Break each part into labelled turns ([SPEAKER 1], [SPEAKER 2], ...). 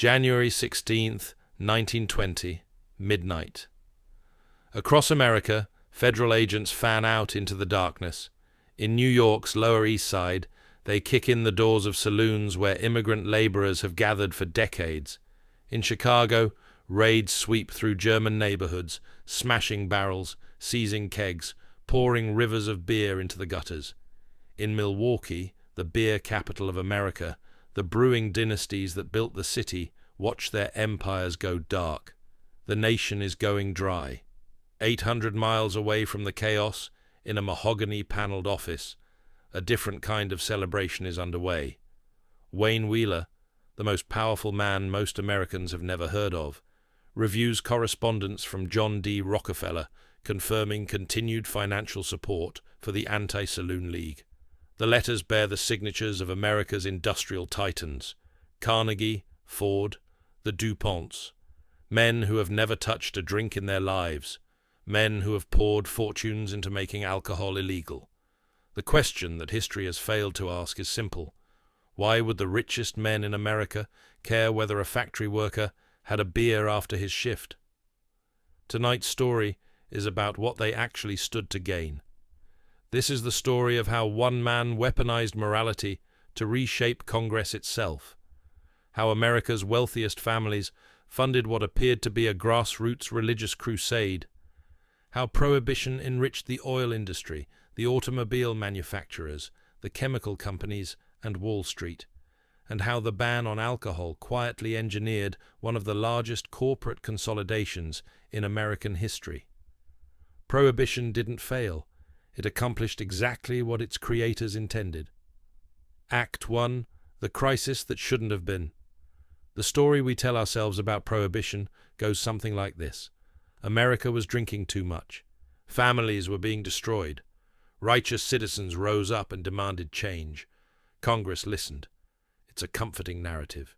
[SPEAKER 1] January 16th, 1920, midnight. Across America, federal agents fan out into the darkness. In New York's Lower East Side, they kick in the doors of saloons where immigrant laborers have gathered for decades. In Chicago, raids sweep through German neighborhoods, smashing barrels, seizing kegs, pouring rivers of beer into the gutters. In Milwaukee, the beer capital of America, the brewing dynasties that built the city watch their empires go dark. The nation is going dry. 800 miles away from the chaos, in a mahogany-paneled office, a different kind of celebration is underway. Wayne Wheeler, the most powerful man most Americans have never heard of, reviews correspondence from John D. Rockefeller confirming continued financial support for the Anti-Saloon League. The letters bear the signatures of America's industrial titans, Carnegie, Ford, the Ponts, men who have never touched a drink in their lives, men who have poured fortunes into making alcohol illegal. The question that history has failed to ask is simple. Why would the richest men in America care whether a factory worker had a beer after his shift? Tonight's story is about what they actually stood to gain. This is the story of how one man weaponized morality to reshape Congress itself, how America's wealthiest families funded what appeared to be a grassroots religious crusade, how Prohibition enriched the oil industry, the automobile manufacturers, the chemical companies, and Wall Street, and how the ban on alcohol quietly engineered one of the largest corporate consolidations in American history. Prohibition didn't fail. It accomplished exactly what its creators intended. Act 1. The crisis that shouldn't have been. The story we tell ourselves about Prohibition goes something like this. America was drinking too much. Families were being destroyed. Righteous citizens rose up and demanded change. Congress listened. It's a comforting narrative.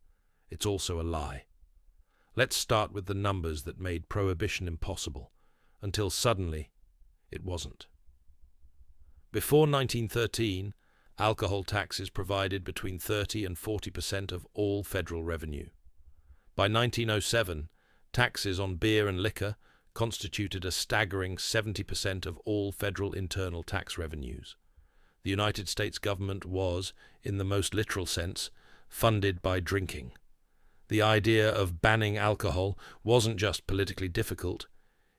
[SPEAKER 1] It's also a lie. Let's start with the numbers that made Prohibition impossible, until suddenly it wasn't. Before 1913, alcohol taxes provided between 30 and 40% of all federal revenue. By 1907, taxes on beer and liquor constituted a staggering 70% of all federal internal tax revenues. The United States government was, in the most literal sense, funded by drinking. The idea of banning alcohol wasn't just politically difficult,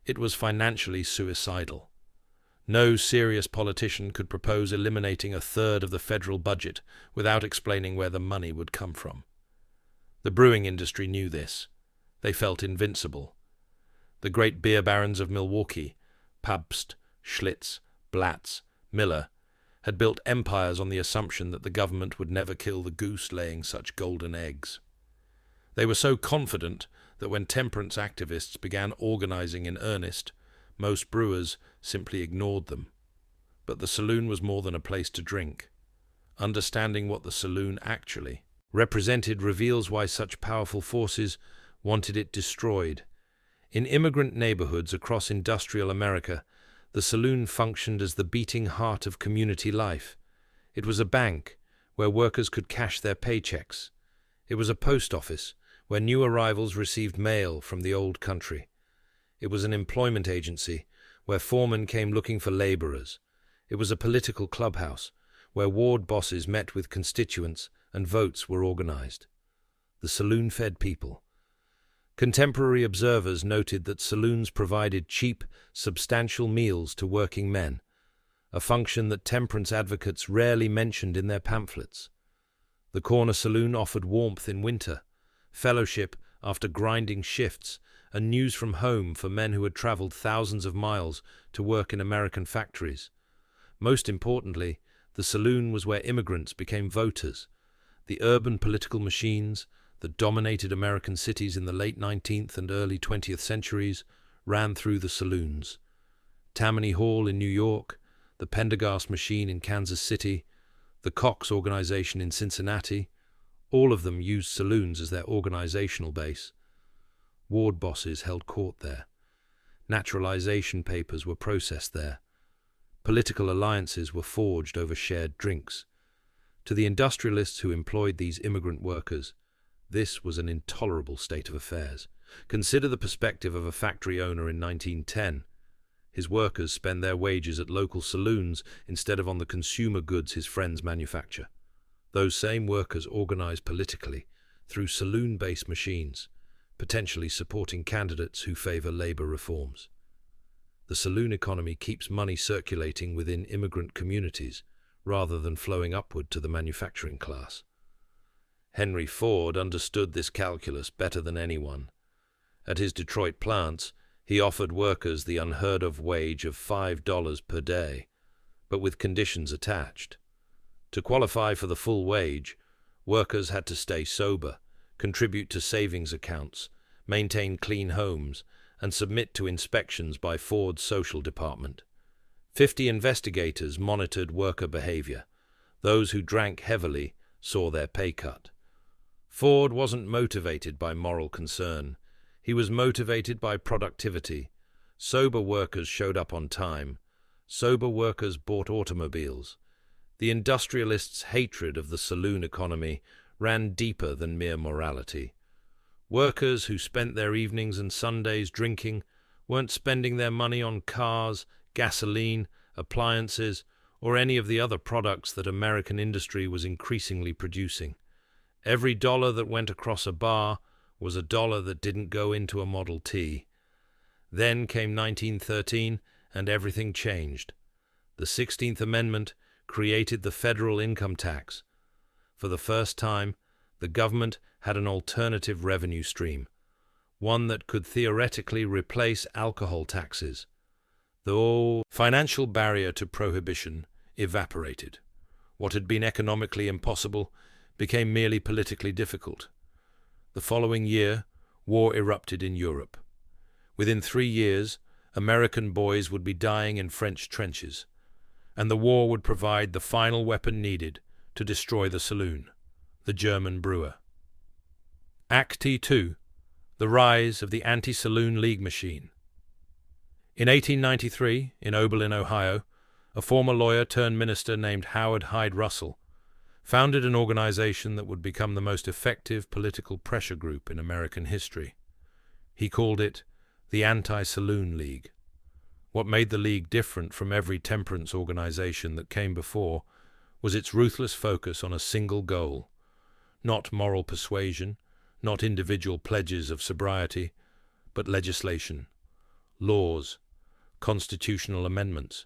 [SPEAKER 1] it was financially suicidal. No serious politician could propose eliminating a third of the federal budget without explaining where the money would come from. The brewing industry knew this. They felt invincible. The great beer barons of Milwaukee, Pabst, Schlitz, Blatz, Miller, had built empires on the assumption that the government would never kill the goose laying such golden eggs. They were so confident that when temperance activists began organizing in earnest, most brewers simply ignored them. But the saloon was more than a place to drink. Understanding what the saloon actually represented reveals why such powerful forces wanted it destroyed. In immigrant neighborhoods across industrial America, the saloon functioned as the beating heart of community life. It was a bank where workers could cash their paychecks. It was a post office where new arrivals received mail from the old country. It was an employment agency where foremen came looking for laborers. It was a political clubhouse where ward bosses met with constituents and votes were organized. The saloon fed people. Contemporary observers noted that saloons provided cheap, substantial meals to working men, a function that temperance advocates rarely mentioned in their pamphlets. The corner saloon offered warmth in winter, fellowship after grinding shifts, and news from home for men who had traveled thousands of miles to work in American factories. Most importantly, the saloon was where immigrants became voters. The urban political machines that dominated American cities in the late 19th and early 20th centuries ran through the saloons. Tammany Hall in New York, the Pendergast machine in Kansas City, the Cox organization in Cincinnati, all of them used saloons as their organizational base. Ward bosses held court there. Naturalization papers were processed there. Political alliances were forged over shared drinks. To the industrialists who employed these immigrant workers, This was an intolerable state of affairs. Consider the perspective of a factory owner in 1910. His workers spend their wages at local saloons instead of on the consumer goods his friends manufacture. Those same workers organize politically through saloon-based machines, potentially supporting candidates who favor labor reforms. The saloon economy keeps money circulating within immigrant communities rather than flowing upward to the manufacturing class. Henry Ford understood this calculus better than anyone. At his Detroit plants, he offered workers the unheard-of wage of $5 per day, but with conditions attached. To qualify for the full wage, workers had to stay sober, contribute to savings accounts, maintain clean homes, and submit to inspections by Ford's social department. 50 investigators monitored worker behavior. Those who drank heavily saw their pay cut. Ford wasn't motivated by moral concern. He was motivated by productivity. Sober workers showed up on time. Sober workers bought automobiles. The industrialists' hatred of the saloon economy ran deeper than mere morality. Workers who spent their evenings and Sundays drinking weren't spending their money on cars, gasoline, appliances, or any of the other products that American industry was increasingly producing. Every dollar that went across a bar was a dollar that didn't go into a Model T. Then came 1913, and everything changed. The 16th Amendment created the federal income tax. For the first time, the government had an alternative revenue stream, one that could theoretically replace alcohol taxes. The financial barrier to prohibition evaporated. What had been economically impossible became merely politically difficult. The following year, war erupted in Europe. Within 3 years, American boys would be dying in French trenches, and the war would provide the final weapon needed to destroy the saloon, the German brewer. Act 2. The rise of the anti-saloon league machine. In 1893, in Oberlin, Ohio, a former lawyer turned minister named Howard Hyde Russell founded an organization that would become the most effective political pressure group in American history. He called it the Anti-Saloon League. What made the League different from every temperance organization that came before was its ruthless focus on a single goal, not moral persuasion, not individual pledges of sobriety, but legislation, laws, constitutional amendments.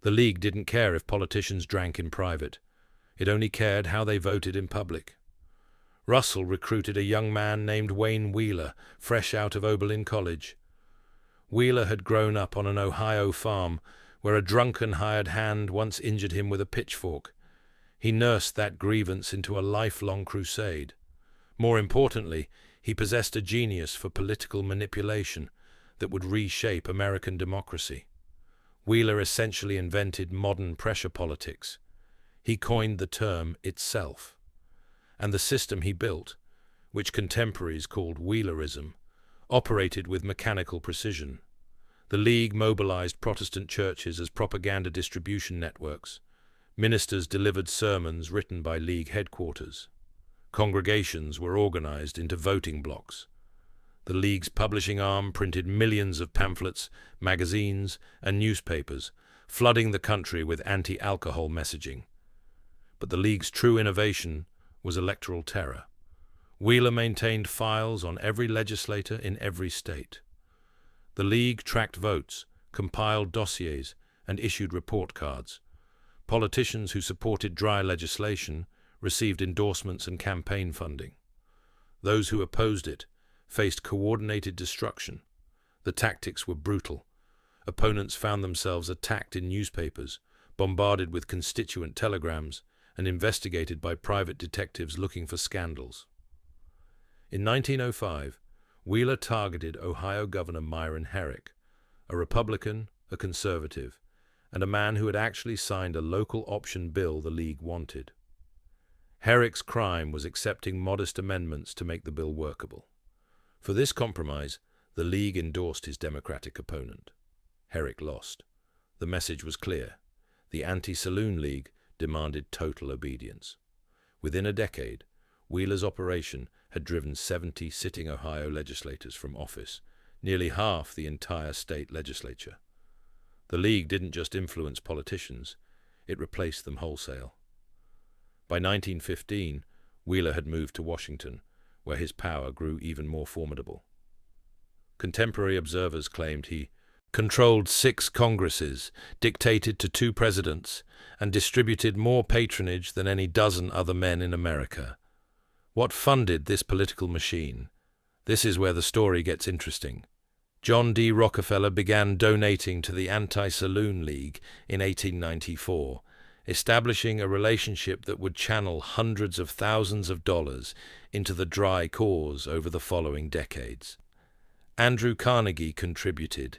[SPEAKER 1] The League didn't care if politicians drank in private. It only cared how they voted in public. Russell recruited a young man named Wayne Wheeler, fresh out of Oberlin College. Wheeler had grown up on an Ohio farm where a drunken hired hand once injured him with a pitchfork. He nursed that grievance into a lifelong crusade. More importantly, he possessed a genius for political manipulation that would reshape American democracy. Wheeler essentially invented modern pressure politics. He coined the term itself. And the system he built, which contemporaries called Wheelerism, operated with mechanical precision. The League mobilized Protestant churches as propaganda distribution networks. Ministers delivered sermons written by League headquarters. Congregations were organized into voting blocks. The League's publishing arm printed millions of pamphlets, magazines, and newspapers, flooding the country with anti-alcohol messaging. But the League's true innovation was electoral terror. Wheeler maintained files on every legislator in every state. The League tracked votes, compiled dossiers, and issued report cards. Politicians who supported dry legislation received endorsements and campaign funding. Those who opposed it faced coordinated destruction. The tactics were brutal. Opponents found themselves attacked in newspapers, bombarded with constituent telegrams, and investigated by private detectives looking for scandals. In 1905, Wheeler targeted Ohio Governor Myron Herrick, a Republican, a conservative, and a man who had actually signed a local option bill the League wanted. Herrick's crime was accepting modest amendments to make the bill workable. For this compromise, the League endorsed his Democratic opponent. Herrick lost. The message was clear. The Anti-Saloon League demanded total obedience. Within a decade, Wheeler's operation had driven 70 sitting Ohio legislators from office, nearly half the entire state legislature. The League didn't just influence politicians, it replaced them wholesale. By 1915, Wheeler had moved to Washington, where his power grew even more formidable. Contemporary observers claimed he controlled 6 Congresses, dictated to 2 presidents, and distributed more patronage than any dozen other men in America. What funded this political machine? This is where the story gets interesting. John D. Rockefeller began donating to the Anti-Saloon League in 1894, establishing a relationship that would channel hundreds of thousands of dollars into the dry cause over the following decades. Andrew Carnegie contributed.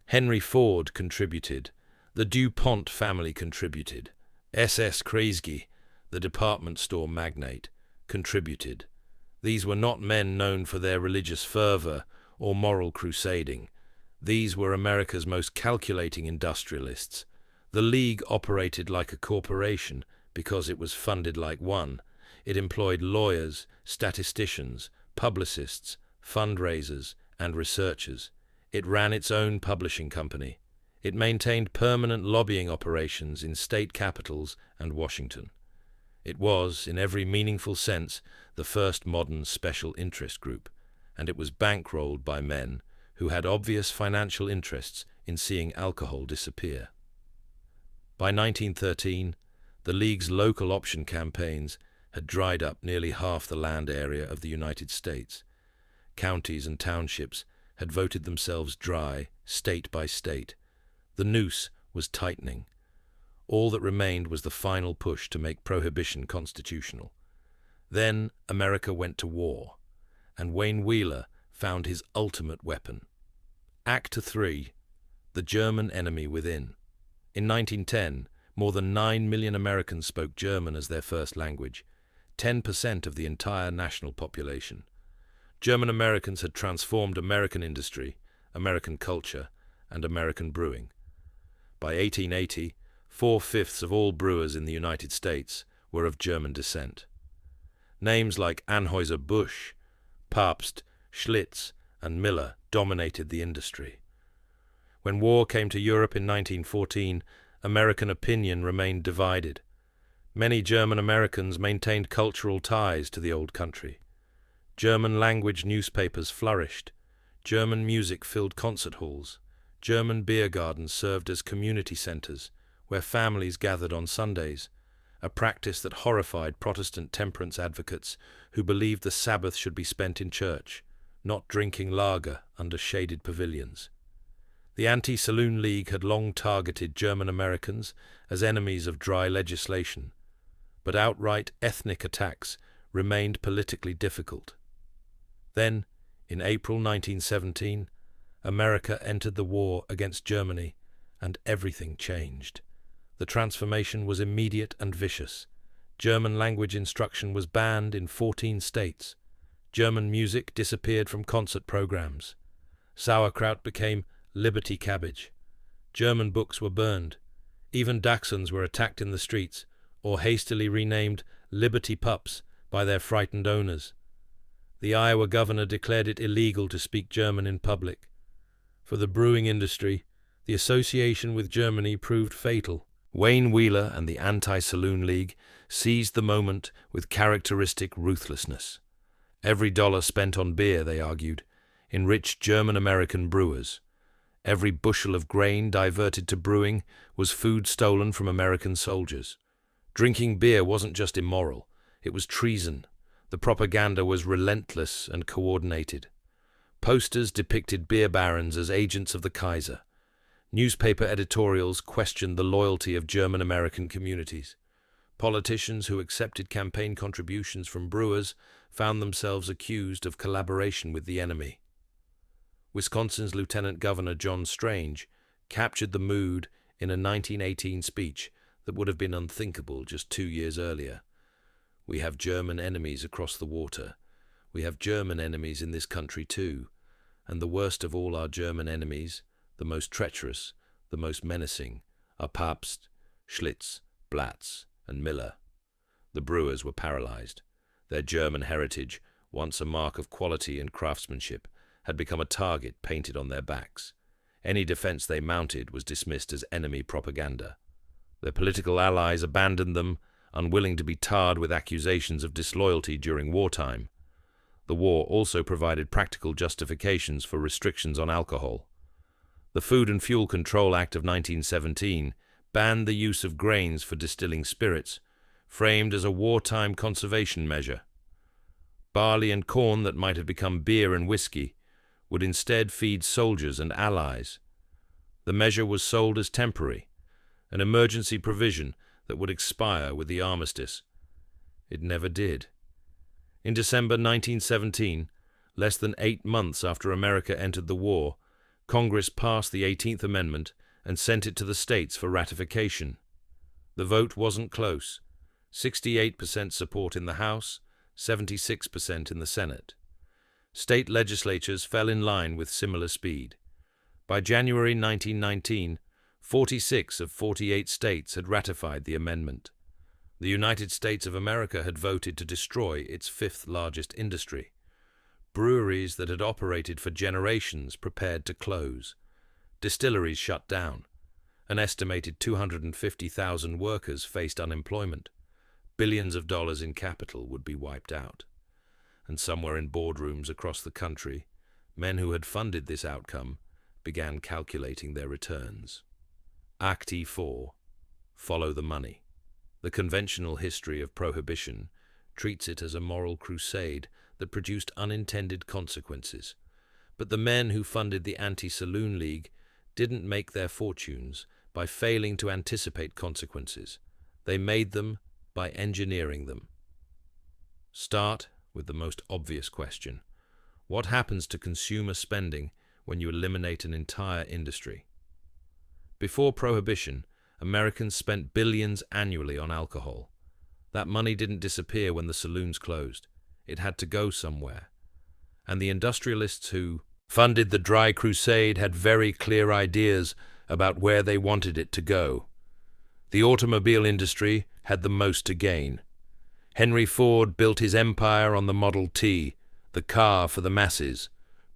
[SPEAKER 1] Henry Ford contributed. The DuPont family contributed. S.S. Kreisky, the department store magnate, contributed. These were not men known for their religious fervor or moral crusading. These were America's most calculating industrialists. The League operated like a corporation because it was funded like one. It employed lawyers, statisticians, publicists, fundraisers, and researchers. It ran its own publishing company. It maintained permanent lobbying operations in state capitals and Washington. It was, in every meaningful sense, the first modern special interest group, and it was bankrolled by men who had obvious financial interests in seeing alcohol disappear. By 1913, the League's local option campaigns had dried up nearly half the land area of the United States. Counties and townships had voted themselves dry, state by state. The noose was tightening. All that remained was the final push to make Prohibition constitutional. Then America went to war, and Wayne Wheeler found his ultimate weapon. Act 3. The German Enemy Within. In 1910, more than 9 million Americans spoke German as their first language, 10% of the entire national population. German Americans had transformed American industry, American culture, and American brewing. By 1880, 4/5 of all brewers in the United States were of German descent. Names like Anheuser-Busch, Pabst, Schlitz, and Miller dominated the industry. When war came to Europe in 1914, American opinion remained divided. Many German Americans maintained cultural ties to the old country. German-language newspapers flourished. German music filled concert halls. German beer gardens served as community centers, where families gathered on Sundays, a practice that horrified Protestant temperance advocates who believed the Sabbath should be spent in church, not drinking lager under shaded pavilions. The Anti-Saloon League had long targeted German Americans as enemies of dry legislation, but outright ethnic attacks remained politically difficult. Then, in April 1917, America entered the war against Germany, and everything changed. The transformation was immediate and vicious. German language instruction was banned in 14 states. German music disappeared from concert programs. Sauerkraut became Liberty cabbage. German books were burned. Even Dachshunds were attacked in the streets, or hastily renamed Liberty pups by their frightened owners. The Iowa governor declared it illegal to speak German in public. For the brewing industry, the association with Germany proved fatal. Wayne Wheeler and the Anti-Saloon League seized the moment with characteristic ruthlessness. Every dollar spent on beer, they argued, enriched German-American brewers. Every bushel of grain diverted to brewing was food stolen from American soldiers. Drinking beer wasn't just immoral, it was treason. The propaganda was relentless and coordinated. Posters depicted beer barons as agents of the Kaiser. Newspaper editorials questioned the loyalty of German-American communities. Politicians who accepted campaign contributions from brewers found themselves accused of collaboration with the enemy. Wisconsin's Lieutenant Governor John Strange captured the mood in a 1918 speech that would have been unthinkable just 2 years earlier. We have German enemies across the water. We have German enemies in this country too. And the worst of all our German enemies, the most treacherous, the most menacing, are Pabst, Schlitz, Blatz, and Miller. The brewers were paralyzed. Their German heritage, once a mark of quality and craftsmanship, had become a target painted on their backs. Any defense they mounted was dismissed as enemy propaganda. Their political allies abandoned them, unwilling to be tarred with accusations of disloyalty during wartime. The war also provided practical justifications for restrictions on alcohol. The Food and Fuel Control Act of 1917 banned the use of grains for distilling spirits, framed as a wartime conservation measure. Barley and corn that might have become beer and whiskey would instead feed soldiers and allies. The measure was sold as temporary, an emergency provision that would expire with the armistice. It never did. In December 1917, less than 8 months after America entered the war, Congress passed the 18th Amendment and sent it to the states for ratification. The vote wasn't close. 68% support in the House, 76% in the Senate. State legislatures fell in line with similar speed. By January 1919, 46 of 48 states had ratified the amendment. The United States of America had voted to destroy its fifth largest industry. Breweries that had operated for generations prepared to close. Distilleries shut down. An estimated 250,000 workers faced unemployment. Billions of dollars in capital would be wiped out. And somewhere in boardrooms across the country, men who had funded this outcome began calculating their returns. Acte 4. Follow the money. The conventional history of Prohibition treats it as a moral crusade that produced unintended consequences. But the men who funded the Anti-Saloon League didn't make their fortunes by failing to anticipate consequences. They made them by engineering them. Start with the most obvious question. What happens to consumer spending when you eliminate an entire industry? Before Prohibition, Americans spent billions annually on alcohol. That money didn't disappear when the saloons closed. It had to go somewhere. And the industrialists who funded the dry crusade had very clear ideas about where they wanted it to go. The automobile industry had the most to gain. Henry Ford built his empire on the Model T, the car for the masses,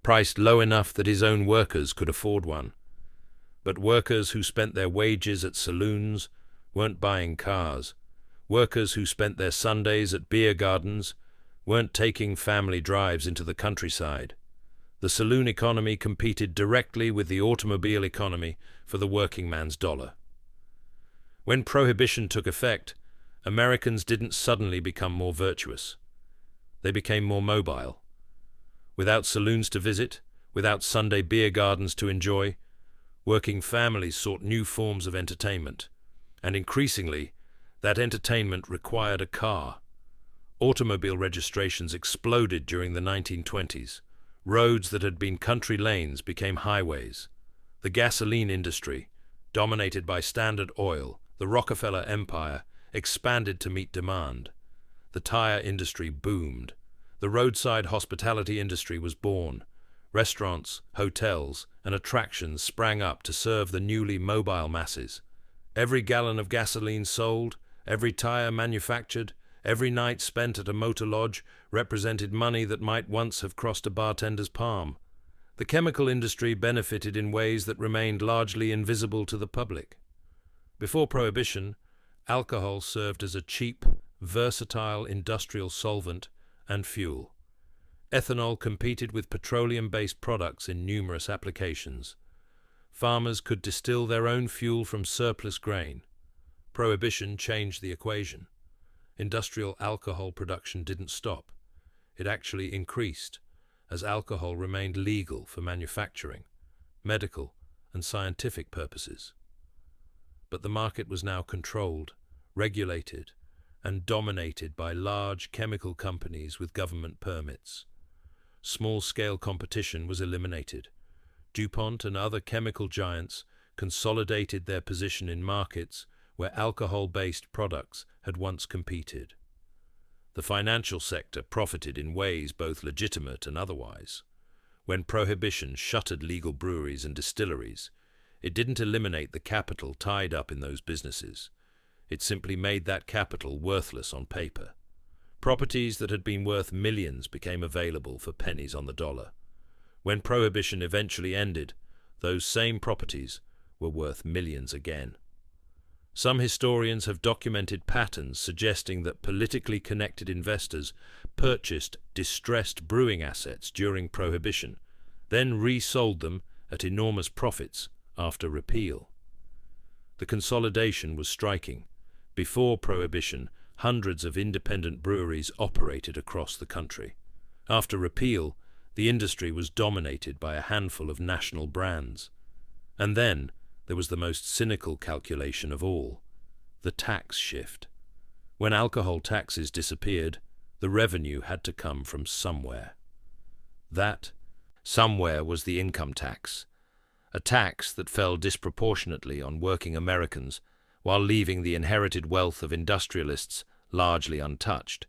[SPEAKER 1] priced low enough that his own workers could afford one. But workers who spent their wages at saloons weren't buying cars. Workers who spent their Sundays at beer gardens weren't taking family drives into the countryside. The saloon economy competed directly with the automobile economy for the working man's dollar. When Prohibition took effect, Americans didn't suddenly become more virtuous. They became more mobile. Without saloons to visit, without Sunday beer gardens to enjoy, working families sought new forms of entertainment, and increasingly, that entertainment required a car. Automobile registrations exploded during the 1920s. Roads that had been country lanes became highways. The gasoline industry, dominated by Standard Oil, the Rockefeller empire, expanded to meet demand. The tire industry boomed. The roadside hospitality industry was born. Restaurants, hotels, and attractions sprang up to serve the newly mobile masses. Every gallon of gasoline sold, every tire manufactured, every night spent at a motor lodge represented money that might once have crossed a bartender's palm. The chemical industry benefited in ways that remained largely invisible to the public. Before Prohibition, alcohol served as a cheap, versatile industrial solvent and fuel. Ethanol competed with petroleum-based products in numerous applications. Farmers could distill their own fuel from surplus grain. Prohibition changed the equation. Industrial alcohol production didn't stop. It actually increased, as alcohol remained legal for manufacturing, medical, and scientific purposes. But the market was now controlled, regulated, and dominated by large chemical companies with government permits. Small-scale competition was eliminated. DuPont and other chemical giants consolidated their position in markets where alcohol-based products had once competed. The financial sector profited in ways both legitimate and otherwise. When Prohibition shuttered legal breweries and distilleries, it didn't eliminate the capital tied up in those businesses. It simply made that capital worthless on paper. Properties that had been worth millions became available for pennies on the dollar. When Prohibition eventually ended, those same properties were worth millions again. Some historians have documented patterns suggesting that politically connected investors purchased distressed brewing assets during Prohibition, then resold them at enormous profits after repeal. The consolidation was striking. Before Prohibition, hundreds of independent breweries operated across the country. After repeal, the industry was dominated by a handful of national brands. And then there was the most cynical calculation of all, the tax shift. When alcohol taxes disappeared, the revenue had to come from somewhere. That somewhere was the income tax, a tax that fell disproportionately on working Americans while leaving the inherited wealth of industrialists largely untouched.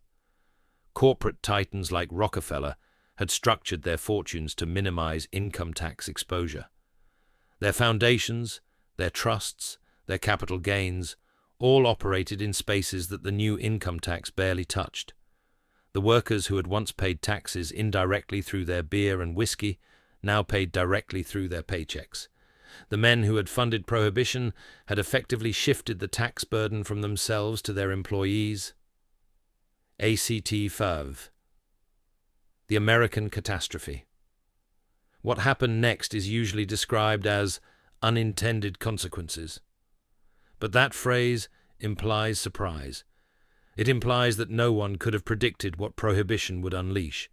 [SPEAKER 1] Corporate titans like Rockefeller had structured their fortunes to minimize income tax exposure. Their foundations, their trusts, their capital gains, all operated in spaces that the new income tax barely touched. The workers who had once paid taxes indirectly through their beer and whiskey now paid directly through their paychecks. The men who had funded Prohibition had effectively shifted the tax burden from themselves to their employees. ACT-5. The American Catastrophe. What happened next is usually described as unintended consequences. But that phrase implies surprise. It implies that no one could have predicted what Prohibition would unleash.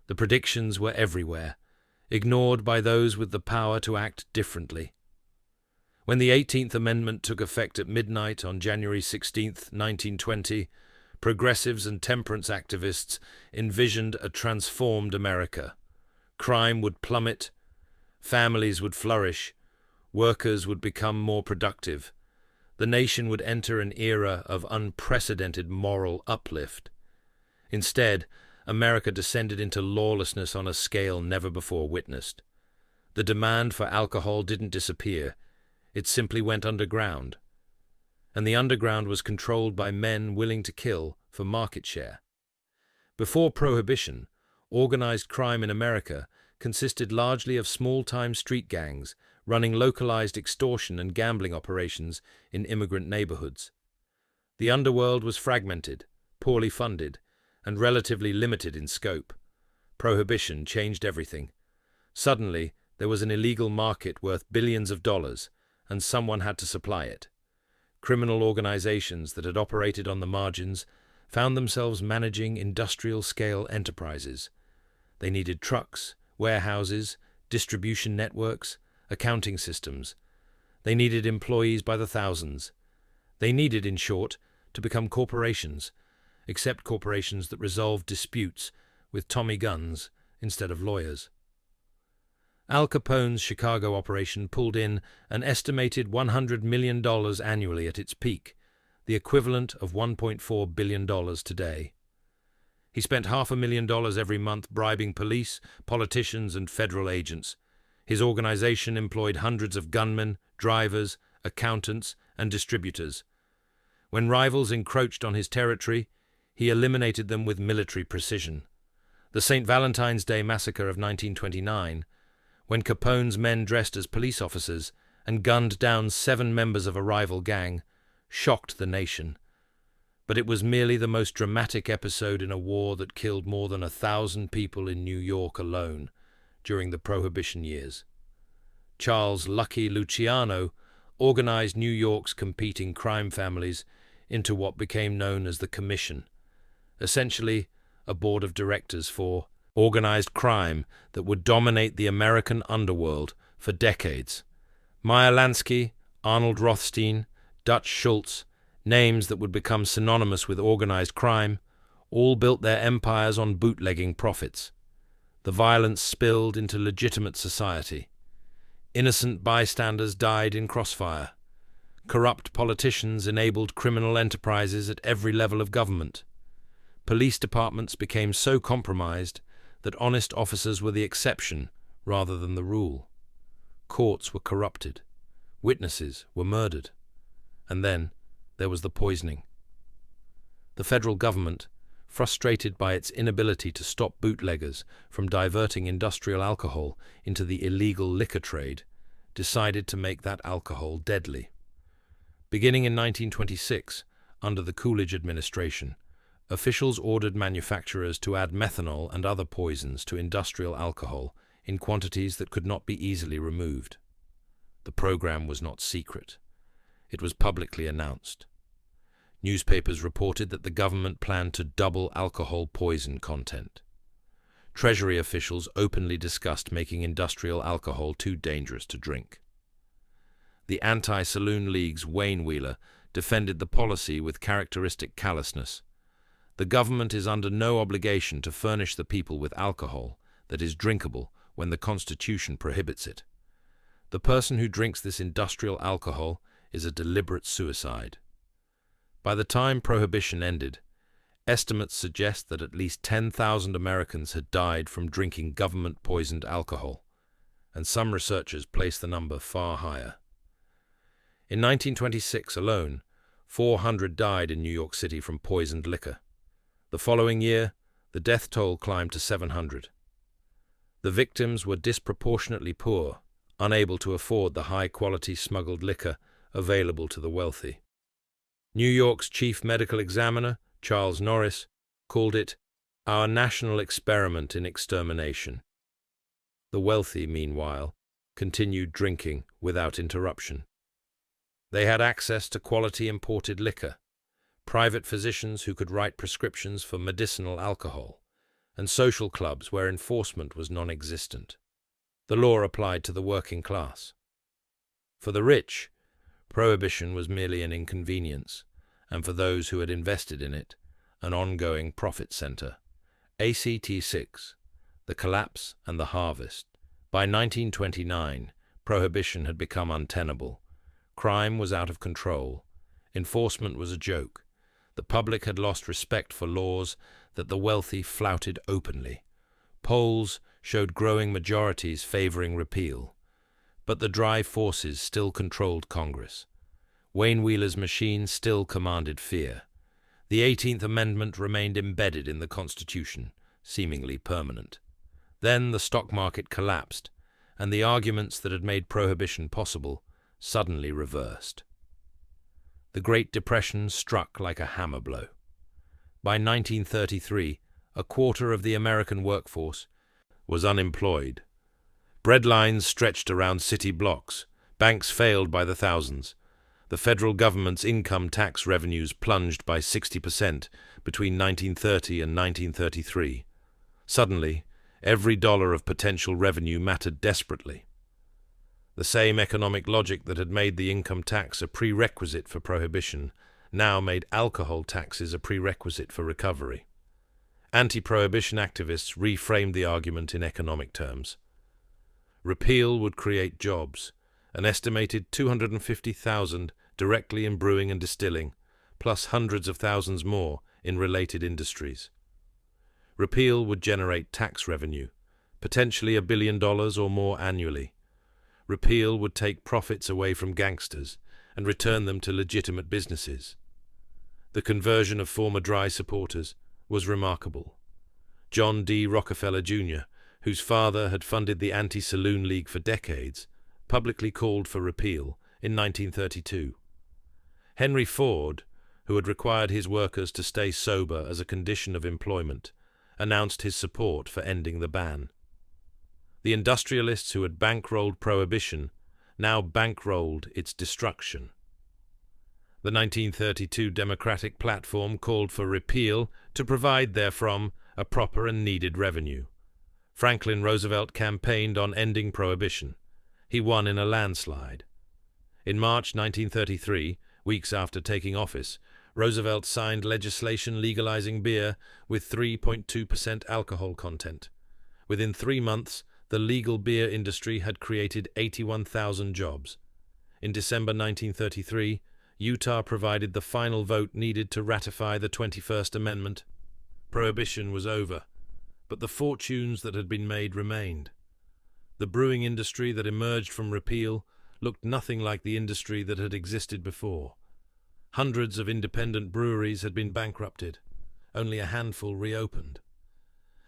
[SPEAKER 1] The predictions were everywhere, ignored by those with the power to act differently. When the 18th Amendment took effect at midnight on January 16, 1920, progressives and temperance activists envisioned a transformed America. Crime would plummet, families would flourish, workers would become more productive. The nation would enter an era of unprecedented moral uplift. Instead, America descended into lawlessness on a scale never before witnessed. The demand for alcohol didn't disappear, it simply went underground. And the underground was controlled by men willing to kill for market share. Before Prohibition, organized crime in America consisted largely of small-time street gangs running localized extortion and gambling operations in immigrant neighborhoods. The underworld was fragmented, poorly funded, and relatively limited in scope. Prohibition changed everything. Suddenly, there was an illegal market worth billions of dollars, and someone had to supply it. Criminal organizations that had operated on the margins found themselves managing industrial-scale enterprises. They needed trucks, warehouses, distribution networks, accounting systems. They needed employees by the thousands. They needed, in short, to become corporations, except corporations that resolved disputes with Tommy guns instead of lawyers. Al Capone's Chicago operation pulled in an estimated $100 million annually at its peak, the equivalent of $1.4 billion today. He spent $500,000 every month bribing police, politicians, and federal agents. His organization employed hundreds of gunmen, drivers, accountants, and distributors. When rivals encroached on his territory, he eliminated them with military precision. The St. Valentine's Day Massacre of 1929, when Capone's men dressed as police officers and gunned down 7 members of a rival gang, shocked the nation. But it was merely the most dramatic episode in a war that killed more than 1,000 people in New York alone during the Prohibition years. Charles Lucky Luciano organized New York's competing crime families into what became known as the Commission, essentially a board of directors for organized crime that would dominate the American underworld for decades. Meyer Lansky, Arnold Rothstein, Dutch Schultz, names that would become synonymous with organized crime, all built their empires on bootlegging profits. The violence spilled into legitimate society. Innocent bystanders died in crossfire. Corrupt politicians enabled criminal enterprises at every level of government. Police departments became so compromised that honest officers were the exception rather than the rule. Courts were corrupted. Witnesses were murdered. And then there was the poisoning. The federal government, frustrated by its inability to stop bootleggers from diverting industrial alcohol into the illegal liquor trade, decided to make that alcohol deadly. Beginning in 1926, under the Coolidge administration, officials ordered manufacturers to add methanol and other poisons to industrial alcohol in quantities that could not be easily removed. The program was not secret. It was publicly announced. Newspapers reported that the government planned to double alcohol poison content. Treasury officials openly discussed making industrial alcohol too dangerous to drink. The Anti-Saloon League's Wayne Wheeler defended the policy with characteristic callousness. The government is under no obligation to furnish the people with alcohol that is drinkable when the Constitution prohibits it. The person who drinks this industrial alcohol is a deliberate suicide. By the time Prohibition ended, estimates suggest that at least 10,000 Americans had died from drinking government-poisoned alcohol, and some researchers place the number far higher. In 1926 alone, 400 died in New York City from poisoned liquor. The following year, the death toll climbed to 700. The victims were disproportionately poor, unable to afford the high-quality smuggled liquor available to the wealthy. New York's chief medical examiner, Charles Norris, called it our national experiment in extermination. The wealthy, meanwhile, continued drinking without interruption. They had access to quality imported liquor, private physicians who could write prescriptions for medicinal alcohol, and social clubs where enforcement was non-existent. The law applied to the working class. For the rich, Prohibition was merely an inconvenience, and for those who had invested in it, an ongoing profit center. ACT 6, The Collapse and the Harvest. By 1929, Prohibition had become untenable. Crime was out of control. Enforcement was a joke. The public had lost respect for laws that the wealthy flouted openly. Polls showed growing majorities favoring repeal. But the dry forces still controlled Congress. Wayne Wheeler's machine still commanded fear. The 18th Amendment remained embedded in the Constitution, seemingly permanent. Then the stock market collapsed, and the arguments that had made Prohibition possible suddenly reversed. The Great Depression struck like a hammer blow. By 1933, a quarter of the American workforce was unemployed. Bread lines stretched around city blocks. Banks failed by the thousands. The federal government's income tax revenues plunged by 60% between 1930 and 1933. Suddenly, every dollar of potential revenue mattered desperately. The same economic logic that had made the income tax a prerequisite for Prohibition now made alcohol taxes a prerequisite for recovery. Anti-prohibition activists reframed the argument in economic terms. Repeal would create jobs, an estimated 250,000 directly in brewing and distilling, plus hundreds of thousands more in related industries. Repeal would generate tax revenue, potentially $1 billion or more annually. Repeal would take profits away from gangsters and return them to legitimate businesses. The conversion of former dry supporters was remarkable. John D. Rockefeller, Jr., whose father had funded the Anti-Saloon League for decades, publicly called for repeal in 1932. Henry Ford, who had required his workers to stay sober as a condition of employment, announced his support for ending the ban. The industrialists who had bankrolled Prohibition now bankrolled its destruction. The 1932 Democratic platform called for repeal to provide therefrom a proper and needed revenue. Franklin Roosevelt campaigned on ending Prohibition. He won in a landslide. In March 1933, weeks after taking office, Roosevelt signed legislation legalizing beer with 3.2% alcohol content. Within 3 months, the legal beer industry had created 81,000 jobs. In December 1933, Utah provided the final vote needed to ratify the 21st Amendment. Prohibition was over, but the fortunes that had been made remained. The brewing industry that emerged from repeal looked nothing like the industry that had existed before. Hundreds of independent breweries had been bankrupted, Only a handful reopened.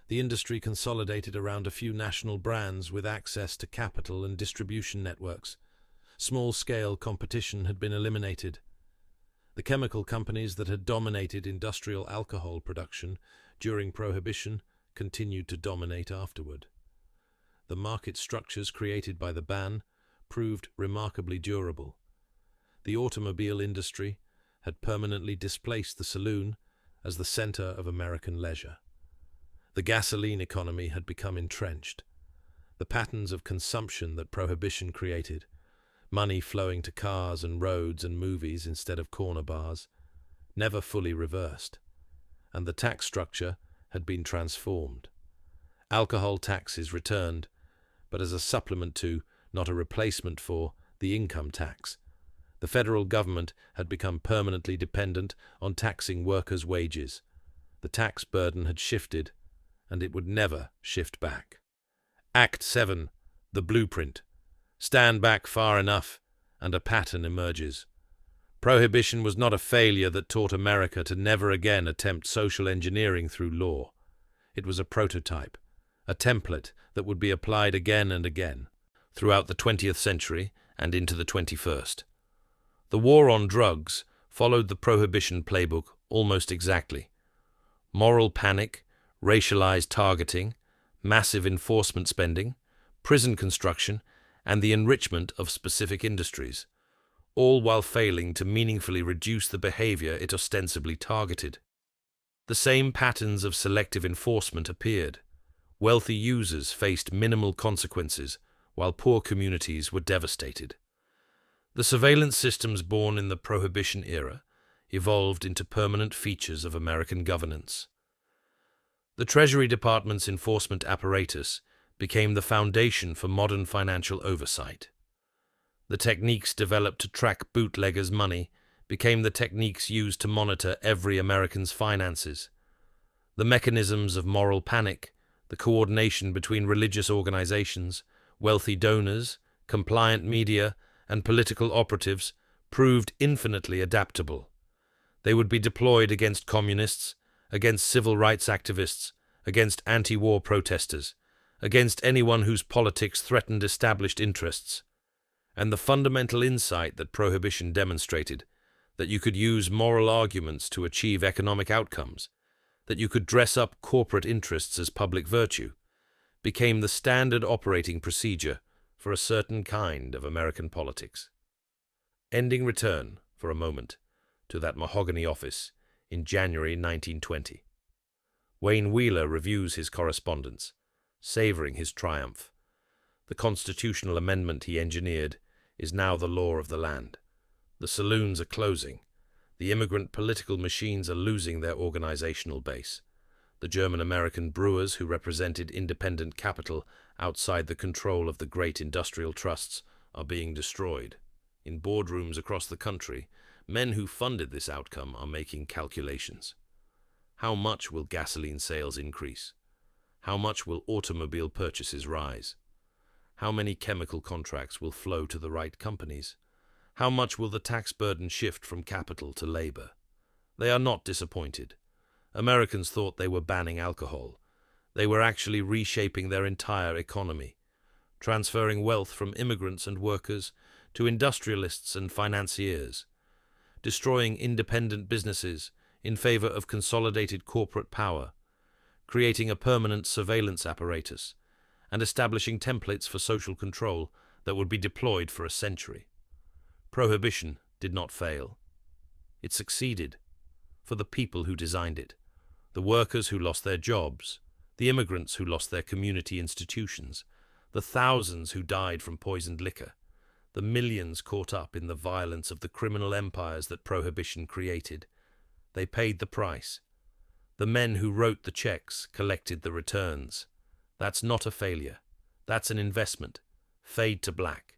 [SPEAKER 1] The industry consolidated around a few national brands with access to capital and distribution networks. Small-scale competition had been eliminated. The chemical companies that had dominated industrial alcohol production during Prohibition continued to dominate afterward. The market structures created by the ban proved remarkably durable. The automobile industry had permanently displaced the saloon as the center of American leisure. The gasoline economy had become entrenched. The patterns of consumption that Prohibition created, money flowing to cars and roads and movies instead of corner bars, never fully reversed, and the tax structure had been transformed. Alcohol taxes returned, but as a supplement to, not a replacement for, the income tax. The federal government had become permanently dependent on taxing workers' wages. The tax burden had shifted, and it would never shift back. Act 7, the blueprint. Stand back far enough, and a pattern emerges. Prohibition was not a failure that taught America to never again attempt social engineering through law. It was a prototype, a template that would be applied again and again, throughout the 20th century and into the 21st. The war on drugs followed the Prohibition playbook almost exactly. Moral panic, racialized targeting, massive enforcement spending, prison construction, and the enrichment of specific industries, all while failing to meaningfully reduce the behavior it ostensibly targeted. The same patterns of selective enforcement appeared. Wealthy users faced minimal consequences, while poor communities were devastated. The surveillance systems born in the Prohibition era evolved into permanent features of American governance. The Treasury Department's enforcement apparatus became the foundation for modern financial oversight. The techniques developed to track bootleggers' money became the techniques used to monitor every American's finances. The mechanisms of moral panic, the coordination between religious organizations, wealthy donors, compliant media, and political operatives proved infinitely adaptable. They would be deployed against communists, against civil rights activists, against anti-war protesters, against anyone whose politics threatened established interests. And the fundamental insight that Prohibition demonstrated, that you could use moral arguments to achieve economic outcomes, that you could dress up corporate interests as public virtue, became the standard operating procedure for a certain kind of American politics. Ending return, for a moment, to that mahogany office in January 1920. Wayne Wheeler reviews his correspondence, savoring his triumph. The constitutional amendment he engineered is now the law of the land. The saloons are closing. The immigrant political machines are losing their organizational base. The German-American brewers who represented independent capital outside the control of the great industrial trusts are being destroyed. In boardrooms across the country, men who funded this outcome are making calculations. How much will gasoline sales increase? How much will automobile purchases rise? How many chemical contracts will flow to the right companies? How much will the tax burden shift from capital to labor? They are not disappointed. Americans thought they were banning alcohol. They were actually reshaping their entire economy, transferring wealth from immigrants and workers to industrialists and financiers, destroying independent businesses in favor of consolidated corporate power, creating a permanent surveillance apparatus, and establishing templates for social control that would be deployed for a century. Prohibition did not fail. It succeeded for the people who designed it, the workers who lost their jobs, the immigrants who lost their community institutions, the thousands who died from poisoned liquor, the millions caught up in the violence of the criminal empires that Prohibition created. They paid the price. The men who wrote the checks collected the returns. That's not a failure. That's an investment. Fade to black.